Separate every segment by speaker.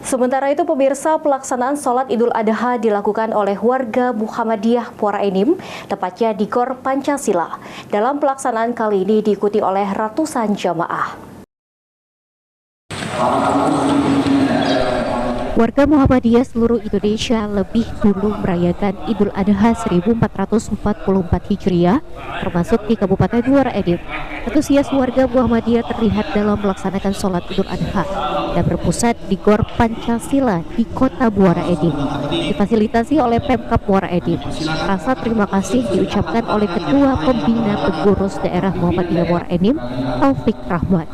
Speaker 1: Sementara itu pemirsa, pelaksanaan sholat Idul Adha dilakukan oleh warga Muhammadiyah Muara Enim, tepatnya di Gor Pancasila. Dalam pelaksanaan kali ini diikuti oleh ratusan jamaah. Warga Muhammadiyah seluruh Indonesia lebih dulu merayakan Idul Adha 1444 Hijriah, termasuk di Kabupaten Muara Enim. Antusias warga Muhammadiyah terlihat dalam melaksanakan sholat Idul Adha dan berpusat di Gor Pancasila di Kota Muara Enim. Difasilitasi oleh Pemkab Muara Enim. Rasa terima kasih diucapkan oleh Ketua Pembina Pengurus Daerah Muhammadiyah Muara Enim, Taufik Rahmat,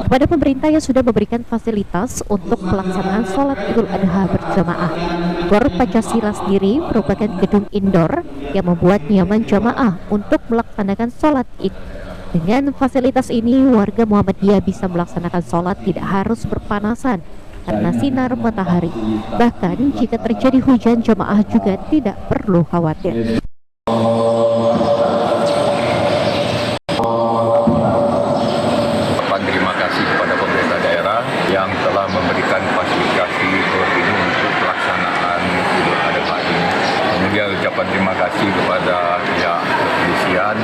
Speaker 1: kepada pemerintah yang sudah memberikan fasilitas untuk pelaksanaan sholat Idul Adha berjamaah. Gor Pancasila sendiri merupakan gedung indoor yang membuat nyaman jamaah untuk melaksanakan sholat Id. Dengan fasilitas ini, warga Muhammadiyah bisa melaksanakan sholat tidak harus berpanasan karena sinar matahari. Bahkan jika terjadi hujan, jamaah juga tidak perlu khawatir.
Speaker 2: Terima kasih kepada pemerintah daerah yang telah memberikan fasilitasi ini untuk pelaksanaan Idul Adha ini. Kemudian ucapan terima kasih kepada pihak kepolisian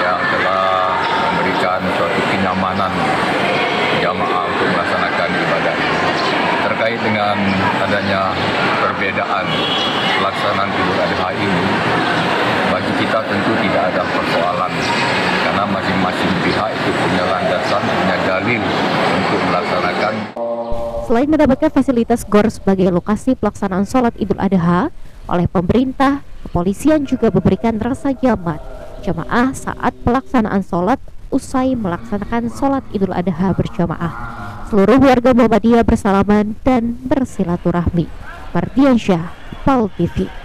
Speaker 2: yang telah memberikan suatu kenyamanan jamaah untuk melaksanakan ibadah ini. Terkait dengan adanya perbedaan pelaksanaan Idul Adha ini, bagi kita tentu tidak ada persoalan karena masing-masing pihak itu punya landasan, punya dalil untuk melaksanakan.
Speaker 1: Selain mendapatkan fasilitas GOR sebagai lokasi pelaksanaan sholat Idul Adha, oleh pemerintah, kepolisian juga memberikan rasa nyaman jamaah saat pelaksanaan sholat usai melaksanakan sholat Idul Adha berjamaah. Seluruh warga Muhammadiyah bersalaman dan bersilaturahmi. Mardiansyah, PAL TV.